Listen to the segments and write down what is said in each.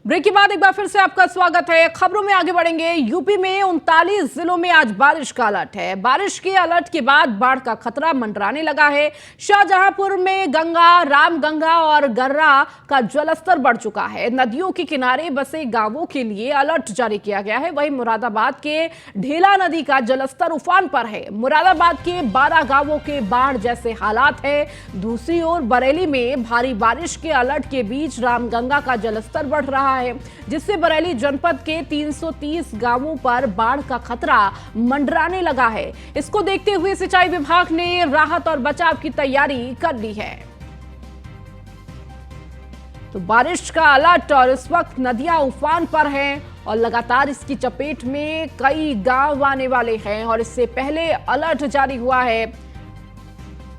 Break के बाद एक बार फिर से आपका स्वागत है। खबरों में आगे बढ़ेंगे। यूपी में 39 जिलों में आज बारिश का अलर्ट है। बारिश के अलर्ट के बाद बाढ़ का खतरा मंडराने लगा है। शाहजहांपुर में गंगा, रामगंगा और गर्रा का जलस्तर बढ़ चुका है। नदियों के किनारे बसे गांवों के लिए अलर्ट जारी किया गया है। वहीं मुरादाबाद के ढेला नदी का जलस्तर उफान पर है। मुरादाबाद के 12 गांवों के बाढ़ जैसे हालात है। दूसरी ओर बरेली में भारी बारिश के अलर्ट के बीच रामगंगा का जलस्तर बढ़ रहा है, जिससे बरेली जनपद के 330 गांवों पर बाढ़ का खतरा मंडराने लगा है। इसको देखते हुए सिंचाई विभाग ने राहत और बचाव की तैयारी कर ली है। तो बारिश का अलर्ट और इस वक्त नदियां उफान पर हैं और लगातार इसकी चपेट में कई गांव आने वाले हैं और इससे पहले अलर्ट जारी हुआ है।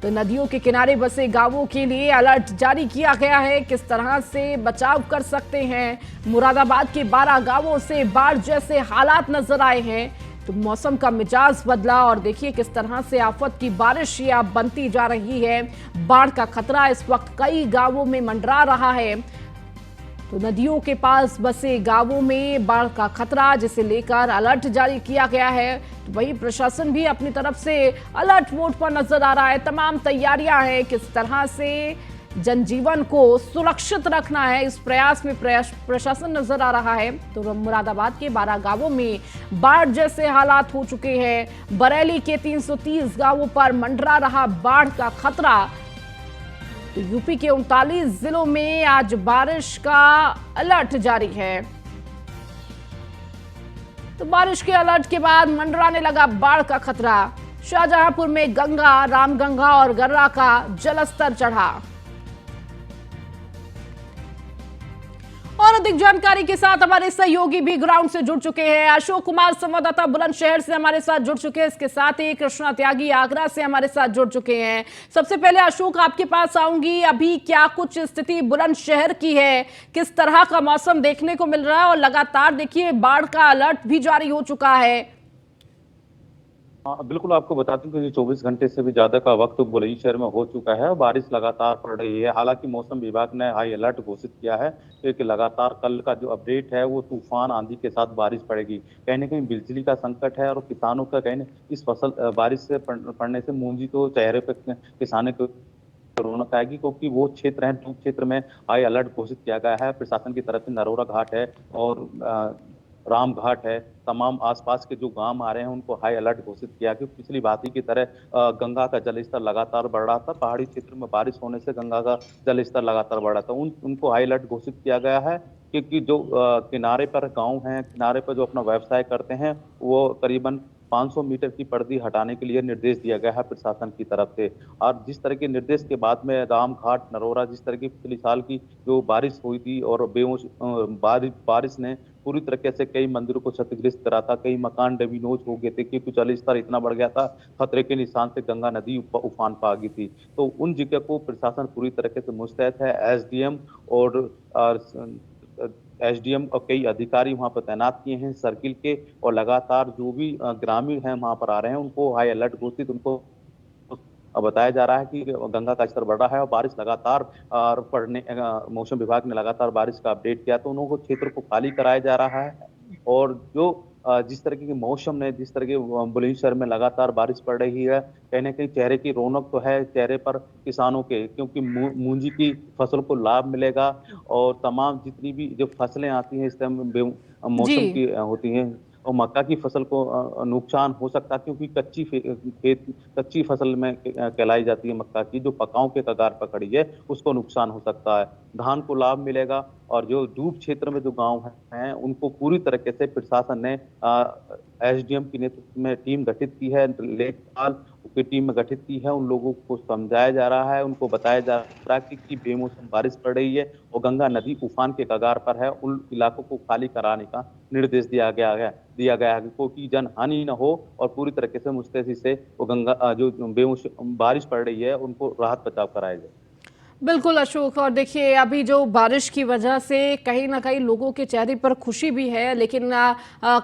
तो नदियों के किनारे बसे गांवों के लिए अलर्ट जारी किया गया है। किस तरह से बचाव कर सकते हैं। मुरादाबाद के 12 गांवों से बाढ़ जैसे हालात नजर आए हैं। तो मौसम का मिजाज बदला और देखिए किस तरह से आफत की बारिश ये अब बनती जा रही है। बाढ़ का खतरा इस वक्त कई गांवों में मंडरा रहा है। तो नदियों के पास बसे गांवों में बाढ़ का खतरा, जिसे लेकर अलर्ट जारी किया गया है। तो वही प्रशासन भी अपनी तरफ से अलर्ट मोड पर नजर आ रहा है। तमाम तैयारियां हैं, किस तरह से जनजीवन को सुरक्षित रखना है, इस प्रयास में प्रशासन नजर आ रहा है। तो मुरादाबाद के 12 गांवों में बाढ़ जैसे हालात हो चुके हैं। बरेली के 330 गांवों पर मंडरा रहा बाढ़ का खतरा। तो यूपी के 39 जिलों में आज बारिश का अलर्ट जारी है। तो बारिश के अलर्ट के बाद मंडराने लगा बाढ़ का खतरा। शाहजहांपुर में गंगा, रामगंगा और गर्रा का जलस्तर चढ़ा। और अधिक जानकारी के साथ हमारे सहयोगी भी ग्राउंड से जुड़ चुके हैं। अशोक कुमार संवाददाता बुलंदशहर से हमारे साथ जुड़ चुके हैं। इसके साथ ही कृष्णा त्यागी आगरा से हमारे साथ जुड़ चुके हैं। सबसे पहले अशोक, आपके पास आऊंगी। अभी क्या कुछ स्थिति बुलंदशहर की है, किस तरह का मौसम देखने को मिल रहा है और लगातार देखिए बाढ़ का अलर्ट भी जारी हो चुका है। हाँ, बिल्कुल आपको बता दूं कि 24 घंटे से भी ज्यादा का वक्त बुलंदशहर में हो चुका है और बारिश लगातार पड़ रही है। हालांकि मौसम विभाग ने हाई अलर्ट घोषित किया है क्योंकि लगातार कल का जो अपडेट है वो तूफान आंधी के साथ बारिश पड़ेगी। कहीं ना कहीं बिजली का संकट है और किसानों का कहीं इस फसल बारिश से पड़ने से मूंजी तो चेहरे पे किसानों को रौनक आएगी, क्योंकि वो क्षेत्र है जो क्षेत्र में हाई अलर्ट घोषित किया गया है प्रशासन की तरफ से। नरोरा घाट है और राम घाट है, तमाम आसपास के जो गांव आ रहे हैं उनको हाई अलर्ट घोषित किया। क्योंकि पिछली बात की तरह गंगा का जलस्तर लगातार बढ़ रहा था। पहाड़ी क्षेत्र में बारिश होने से गंगा का जलस्तर लगातार बढ़ रहा था। उनको हाई अलर्ट घोषित किया गया है क्योंकि जो किनारे पर गांव हैं, किनारे पर जो अपना व्यवसाय करते हैं, वो करीबन 500 मीटर की पर्दी हटाने के लिए निर्देश दिया गया है प्रशासन की तरफ से। और जिस तरह के निर्देश के बाद में राम घाट, नरोरा, जिस तरह की पिछले साल की जो बारिश हुई थी और बारिश ने पूरी तरीके से कई मंदिरों को क्षतिग्रस्त करा था, कई मकान डबीनोज हो गए थे क्योंकि जलस्तर इतना बढ़ गया था, खतरे के निशान से गंगा नदी उफान पा गई थी। तो उन जगह को प्रशासन पूरी तरीके से मुस्तैद है। एसडीएम और और कई अधिकारी वहां पर तैनात किए हैं सर्किल के, और लगातार जो भी ग्रामीण हैं वहां पर आ रहे हैं उनको हाई अलर्ट घोषित उनको बताया जा रहा है कि गंगा का स्तर बढ़ रहा है और बारिश लगातार पड़ने, मौसम विभाग ने लगातार बारिश का अपडेट किया तो उन्होंने क्षेत्र को खाली कराया जा रहा है। और जो जिस तरीके के मौसम ने, जिस तरह के बुलंदशहर में लगातार बारिश पड़ रही है, कहीं ना कहीं चेहरे की रौनक तो है चेहरे पर किसानों के, क्योंकि मूंजी की फसल को लाभ मिलेगा और तमाम जितनी भी जो फसलें आती हैं इस टाइम जी। मौसम की होती हैं, और मक्का की फसल को नुकसान हो सकता है क्योंकि कच्ची फसल में कहलाई जाती है मक्का की, जो पकाओं के कगार पर खड़ी है उसको नुकसान हो सकता है। धान को लाभ मिलेगा और जो डूब क्षेत्र में जो गांव हैं उनको पूरी तरीके से प्रशासन ने एसडीएम के नेतृत्व में टीम गठित की है, लेखपाल की टीम में गठित की है। उन लोगों को समझाया जा रहा है, उनको बताया जा रहा है कि बेमौसम बारिश पड़ रही है और गंगा नदी उफान के कगार पर है। उन इलाकों को खाली कराने का निर्देश दिया गया है क्योंकि जन हानि न हो और पूरी तरीके से मुस्तैदी से वो गंगा जो बेमौसम बारिश पड़ रही है उनको राहत बचाव कराया जाए। बिल्कुल अशोक, और देखिए अभी जो बारिश की वजह से कहीं ना कहीं लोगों के चेहरे पर खुशी भी है, लेकिन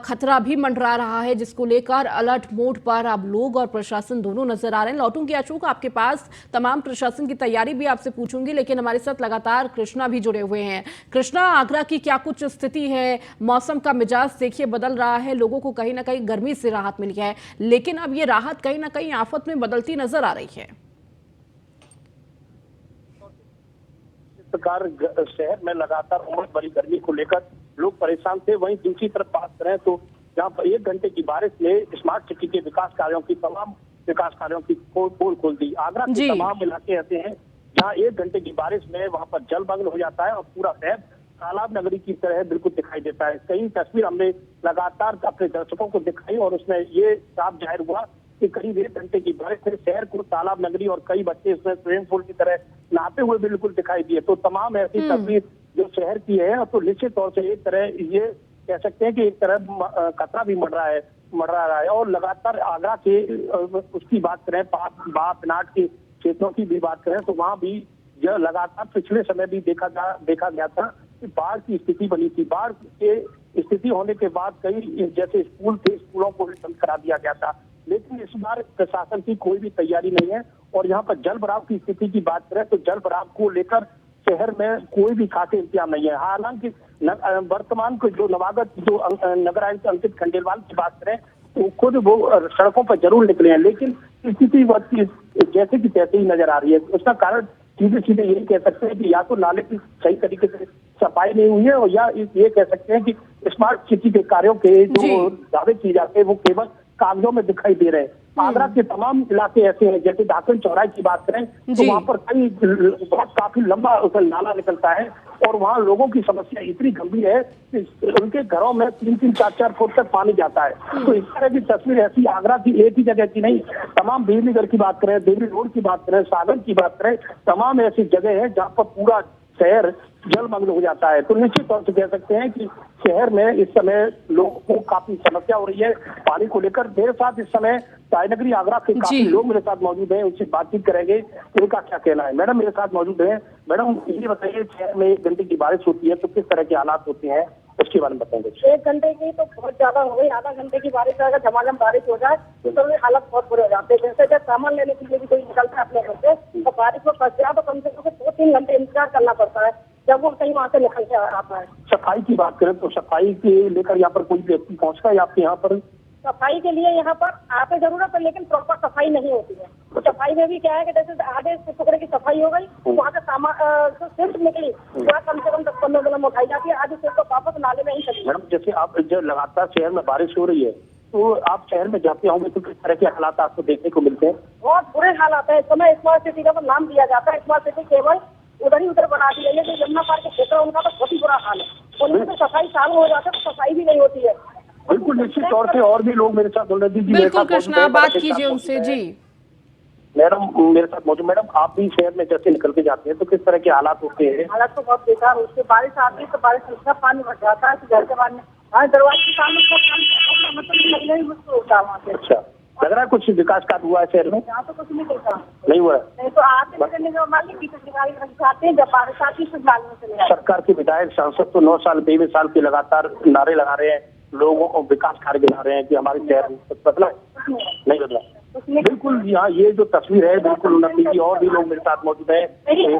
खतरा भी मंडरा रहा है, जिसको लेकर अलर्ट मोड पर अब लोग और प्रशासन दोनों नजर आ रहे हैं। लौटूंगी अशोक आपके पास, तमाम प्रशासन की तैयारी भी आपसे पूछूंगी, लेकिन हमारे साथ लगातार कृष्णा भी जुड़े हुए हैं। कृष्णा, आगरा की क्या कुछ स्थिति है? मौसम का मिजाज देखिए बदल रहा है, लोगों को कहीं ना कहीं गर्मी से राहत मिली है, लेकिन अब ये राहत कहीं ना कहीं आफत में बदलती नजर आ रही है। प्रकार शहर में लगातार उमस भरी गर्मी को लेकर लोग परेशान थे। वहीं दूसरी तरफ बात करें तो जहाँ पर 1 घंटे की बारिश ने स्मार्ट सिटी के तमाम विकास कार्यों की पोल खोल दी। आगरा के जी। तमाम इलाके ऐसे हैं जहाँ 1 घंटे की बारिश में वहां पर जलमग्न हो जाता है और पूरा शहर तालाब नगरी की तरह बिल्कुल दिखाई देता है। कई तस्वीर हमने लगातार अपने दर्शकों को दिखाई और उसमें ये साफ जाहिर हुआ कि करीब 1 घंटे की बारिश से शहर को तालाब नगरी और कई बच्चे इसमें स्विमिंग पूल की तरह नहाते हुए बिल्कुल दिखाई दिए। तो तमाम ऐसी तस्वीर जो शहर की है, तो निश्चित तौर से एक तरह ये कह सकते हैं कि एक तरह खतरा भी मंडरा रहा है। और लगातार आगरा के उसकी बात करें, बापनाट के क्षेत्रों की भी बात करें तो वहां भी यह लगातार पिछले समय भी देखा गया था कि बाढ़ की स्थिति बनी थी। बाढ़ के स्थिति होने के बाद कई जैसे स्कूल थे, स्कूलों को भी बंद करा दिया गया था, लेकिन इस बार प्रशासन की कोई भी तैयारी नहीं है। और यहाँ पर जल भराव की स्थिति की बात करें तो जल भराव को लेकर शहर में कोई भी खास इंतजाम नहीं है। हालांकि वर्तमान को जो नवागत जो नगर आयुक्त अंकित खंडेलवाल की बात करें तो खुद वो सड़कों पर जरूर निकले हैं, लेकिन स्थिति जैसे की तैसे ही नजर आ रही है। उसका कारण सीधे सीधे यही कह सकते हैं कि या तो नाले की सही तरीके से सफाई नहीं हुई है, और या ये कह सकते हैं कि स्मार्ट सिटी के कार्यों के जो दावे किए जाते हैं वो केवल कागजों में दिखाई दे रहे हैं। आगरा के तमाम इलाके ऐसे हैं, जैसे दाखिल चौराहे की बात करें तो वहां पर काफी लंबा नाला निकलता है और वहां लोगों की समस्या इतनी गंभीर है कि उनके घरों में 3-3, 4-4 फुट तक पानी जाता है। तो इस तरह की तस्वीर ऐसी आगरा की एक ही जगह की नहीं, तमाम बिजलीगढ़ की बात करें, देवी रोड की बात करें, सागर की बात करें, तमाम ऐसी जगह है जहाँ पर पूरा शहर जलमग्न हो जाता है। तो निश्चित तौर से कह सकते हैं कि शहर में इस समय लोगों को काफी समस्या हो रही है पानी को लेकर। मेरे साथ इस समय सायनगरी आगरा के काफी लोग मेरे साथ मौजूद हैं, उनसे बातचीत करेंगे, उनका क्या कहना है। मैडम मेरे साथ मौजूद है। मैडम ये बताइए, शहर में 1 घंटे की बारिश होती है तो किस तरह के हालात होते हैं, उसके बारे में बताएंगे। 1 घंटे की तो बहुत ज्यादा हो गई। आधा घंटे की बारिश अगर झमाझम बारिश हो जाए तो हालत बहुत बुरे हो जाते हैं। जैसे जब सामान लेने के लिए भी कोई निकलता है अपने घर से तो बारिश में फंस जाए तो कम से कम 2-3 घंटे इंतजार करना पड़ता है जब वो कहीं वहां से निकल के आता है। सफाई की बात करें तो सफाई के लेकर यहाँ पर कोई व्यक्ति पहुंचता है आपके यहाँ पर? सफाई के लिए यहाँ पर आते जरूरत है, लेकिन प्रॉपर सफाई नहीं होती है। तो सफाई में भी क्या है कि जैसे आधे टुकड़े की सफाई हो गई, वहाँ से सामान सिर्फ निकली वह कम से कम 10-15 दिन में उठाई जाती है, आधी सिर्फ तो वापस नाले में ही चली। मैडम जैसे आप जब लगातार शहर में बारिश हो रही है तो आप शहर में जाते होंगे तो किस तरह के हालात आपको देखने को मिलते हैं? बहुत बुरे हालात है। इस समय स्मार्ट सिटी का नाम दिया जाता है, स्मार्ट सिटी केवल उधर ही उधर बना दी है। जो यमुना पार के क्षेत्र उनका तो बहुत ही बुरा हाल है। उनमें तो सफाई चालू हो जाता है तो सफाई भी नहीं होती है। बिल्कुल निश्चित तौर से और भी लोग मेरे साथ बोल रहे थे। बिल्कुल कृष्णा, बात कीजिए उनसे। जी मैडम मेरे साथ मौजूद। मैडम आप भी शहर में जैसे निकल के जाते हैं तो किस तरह के हालात होते हैं? हालात तो बहुत बेकार होती है। बारिश आती है तो बारिश में इतना पानी भर जाता है कि घर के बाहर हमारे दरवाजे के सामने मतलब लगना ही मुश्किल होता है वहाँ से। अच्छा, लग रहा है कुछ विकास कार्य हुआ है शहर में? यहाँ तो कुछ नहीं होता, नहीं हुआ नहीं तो आते पीछे आते हैं, जब बारिश आती है फिर नाले में चले जाते हैं। सरकार के विधायक सांसद तो 9 साल 23 साल के लगातार नारे लगा रहे हैं, लोगों को विकास कार्य गिना रहे हैं कि हमारे शहर में कुछ बदला नहीं बदला। बिल्कुल यहाँ ये जो तस्वीर है बिल्कुल उन्नति की। और भी लोग मेरे साथ मौजूद है।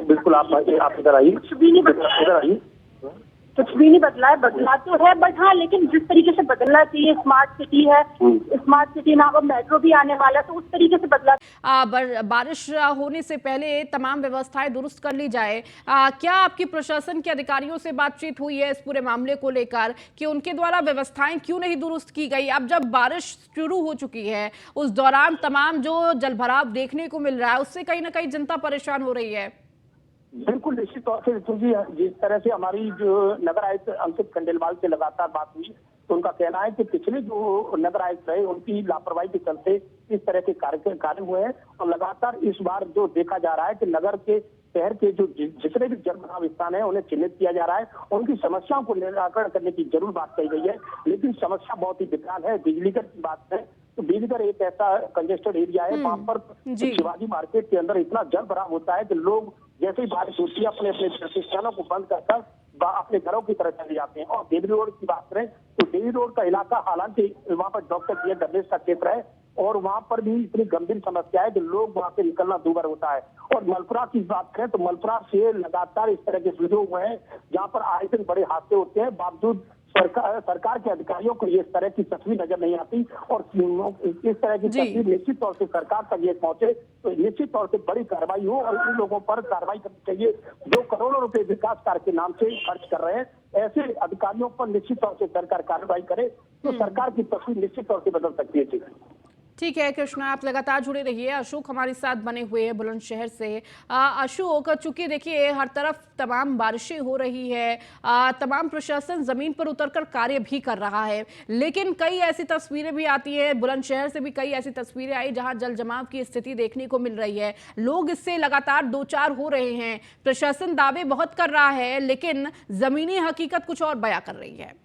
बिल्कुल आप इधर आइए, कुछ भी नहीं बदला, इधर आइए। कुछ भी नहीं बदला है। बदला तो है बट हाँ, लेकिन जिस तरीके से बदलना चाहिए, स्मार्ट सिटी है, स्मार्ट सिटी ना अब मेट्रो भी आने वाला है तो उस तरीके से बदला। बारिश होने से पहले तमाम व्यवस्थाएं दुरुस्त कर ली जाए। क्या आपकी प्रशासन के अधिकारियों से बातचीत हुई है इस पूरे मामले को लेकर कि उनके द्वारा व्यवस्थाएं क्यों नहीं दुरुस्त की गई? अब जब बारिश शुरू हो चुकी है उस दौरान तमाम जो जलभराव देखने को मिल रहा है उससे कहीं ना कहीं जनता परेशान हो रही है। बिल्कुल निश्चित तौर से क्योंकि जिस तरह से हमारी जो नगर आयुक्त अंकित खंडेलवाल से लगातार बात हुई तो उनका कहना है कि पिछले जो नगर आयुक्त रहे उनकी लापरवाही के चलते इस तरह के कार्य हुए हैं। और लगातार इस बार जो देखा जा रहा है कि नगर के शहर के जो जितने भी जल भराव स्थान है उन्हें चिन्हित किया जा रहा है, उनकी समस्याओं को निराकरण करने की जरूर बात कही गई है। लेकिन समस्या बहुत ही विकराल है। बिजलीगढ़ की बात करें तो बिजलीगढ़ एक ऐसा कंजेस्टेड एरिया है, वहां पर शिवाजी मार्केट के अंदर इतना जल भराव होता है कि लोग जैसे ही बारिश होती है अपने अपने प्रतिष्ठानों को बंद कर अपने घरों की तरफ चले जाते हैं। और देवी रोड की बात करें तो देवी रोड का इलाका, हालांकि वहाँ पर डॉक्टर बी गणेश का क्षेत्र है और वहाँ पर भी इतनी गंभीर समस्या है कि लोग वहाँ से निकलना दूभर होता है। और मलपुरा की बात करें तो मलपुरा से लगातार इस तरह के वीडियो हुए हैं जहाँ पर आए दिन बड़े हादसे होते हैं, बावजूद सरकार के अधिकारियों को इस तरह की तस्वीर नजर नहीं आती। और इस तरह की तस्वीर निश्चित तौर से सरकार तक ये पहुंचे तो निश्चित तौर से बड़ी कार्रवाई हो और इन लोगों पर कार्रवाई करनी चाहिए जो करोड़ों रुपए विकास कार्य के नाम से खर्च कर रहे हैं। ऐसे अधिकारियों पर निश्चित तौर से सरकार कार्रवाई करे तो सरकार की तस्वीर निश्चित तौर से बदल सकती है। ठीक है कृष्णा, आप लगातार जुड़े रहिए। अशोक हमारे साथ बने हुए हैं बुलंदशहर से। अशोक, चूंकि देखिए हर तरफ तमाम बारिशें हो रही है, तमाम प्रशासन जमीन पर उतरकर कार्य भी कर रहा है, लेकिन कई ऐसी तस्वीरें भी आती है, बुलंदशहर से भी कई ऐसी तस्वीरें आई जहां जल जमाव की स्थिति देखने को मिल रही है। लोग इससे लगातार दो चार हो रहे हैं। प्रशासन दावे बहुत कर रहा है लेकिन जमीनी हकीकत कुछ और बयां कर रही है।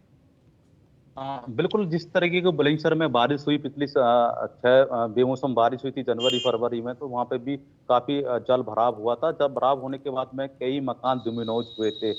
बिल्कुल, जिस तरीके की बुलंदशहर में बारिश हुई, पिछली 6 बेमौसम बारिश हुई थी जनवरी फरवरी में, तो वहां पे भी काफी जल भराव हुआ था। जब भराव होने के बाद में कई मकान दुमिनोज हुए थे।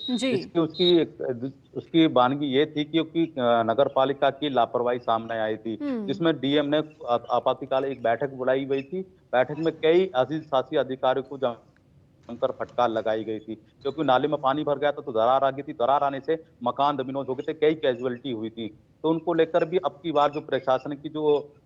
उसकी वानगी ये थी क्योंकि नगर पालिका की लापरवाही सामने आई थी, जिसमें डीएम ने आपातकाल एक बैठक बुलाई गई थी। बैठक में कई शासी अधिकारियों को जमकर फटकार लगाई गई थी क्योंकि नाले में पानी भर गया था तो दरार आ गई थी। दरार आने से मकान दबिनोज हो गए थे, कई कैजुअलिटी हुई थी। तो उनको लेकर भी अब की बार जो प्रशासन की जो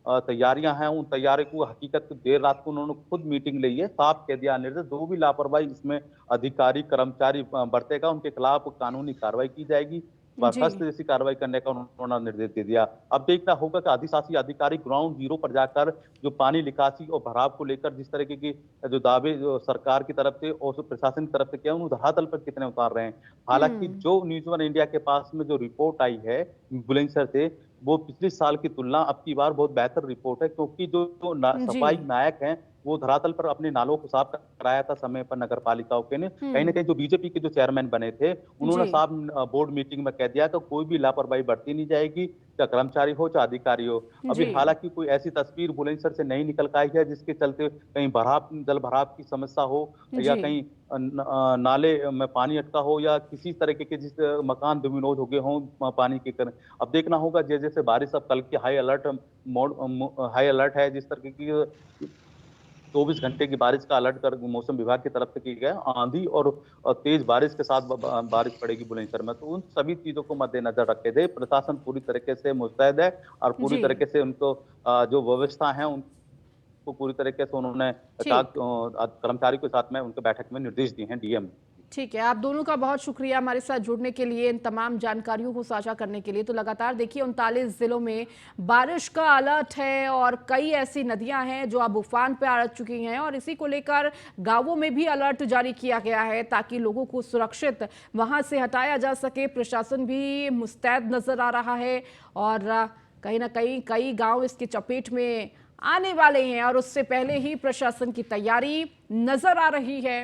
तैयारियां हैं, उन तैयारियों को हकीकत देर रात को उन्होंने खुद मीटिंग ली है, साफ कह दिया निर्देश, जो भी लापरवाही इसमें अधिकारी कर्मचारी बरतेगा उनके खिलाफ कानूनी कार्रवाई की जाएगी। बर्खास्त जैसी कार्रवाई करने का उन्होंने निर्देश दे दिया। अब देखना होगा कि अधिशासी अधिकारी ग्राउंड जीरो पर जाकर जो पानी निकासी और भराव को लेकर जिस तरीके की जो दावे जो सरकार की तरफ से और प्रशासन की तरफ से किया, उन धरातल पर कितने उतार रहे हैं। हालांकि जो न्यूज़ वन इंडिया के पास में जो रिपोर्ट आई है बुलंदशहर से, वो पिछले साल की तुलना अब की बार बहुत बेहतर रिपोर्ट है क्योंकि जो सफाई नायक हैं वो धरातल पर अपने नालों को साफ कराया था समय पर नगर पालिकाओं के ने। कहीं ना कहीं जो बीजेपी के जो चेयरमैन बने थे उन्होंने साफ बोर्ड मीटिंग में कह दिया कि कोई भी लापरवाही बरती नहीं जाएगी, चाहे कर्मचारी हो चाहे अधिकारी हो। अभी हालांकि कोई ऐसी तस्वीर बुलंदशहर से नहीं निकल पाई है जिसके चलते कहीं जल भराव की समस्या हो या कहीं नाले में पानी अटका हो या किसी तरीके के जिस मकान दुमिनोज हो गए हों पानी के कारण। अब देखना होगा जैसे जैसे बारिश, अब कल की हाई अलर्ट है, जिस तरीके की 24 घंटे की बारिश का अलर्ट कर मौसम विभाग की तरफ से किया गया। आंधी और तेज बारिश के साथ बारिश पड़ेगी बुलंदशहर में, तो उन सभी चीजों को मद्देनजर रखे थे प्रशासन पूरी तरीके से मुस्तैद है और पूरी तरीके से उनको जो व्यवस्था है उनको पूरी तरीके से उन्होंने कर्मचारी के साथ में उनके बैठक में निर्देश दिए हैं डीएम। ठीक है, आप दोनों का बहुत शुक्रिया हमारे साथ जुड़ने के लिए, इन तमाम जानकारियों को साझा करने के लिए। तो लगातार देखिए 39 जिलों में बारिश का अलर्ट है और कई ऐसी नदियां हैं जो अब उफान पे आ चुकी हैं और इसी को लेकर गांवों में भी अलर्ट जारी किया गया है ताकि लोगों को सुरक्षित वहां से हटाया जा सके। प्रशासन भी मुस्तैद नजर आ रहा है और कहीं ना कहीं कई गाँव इसकी चपेट में आने वाले हैं और उससे पहले ही प्रशासन की तैयारी नजर आ रही है।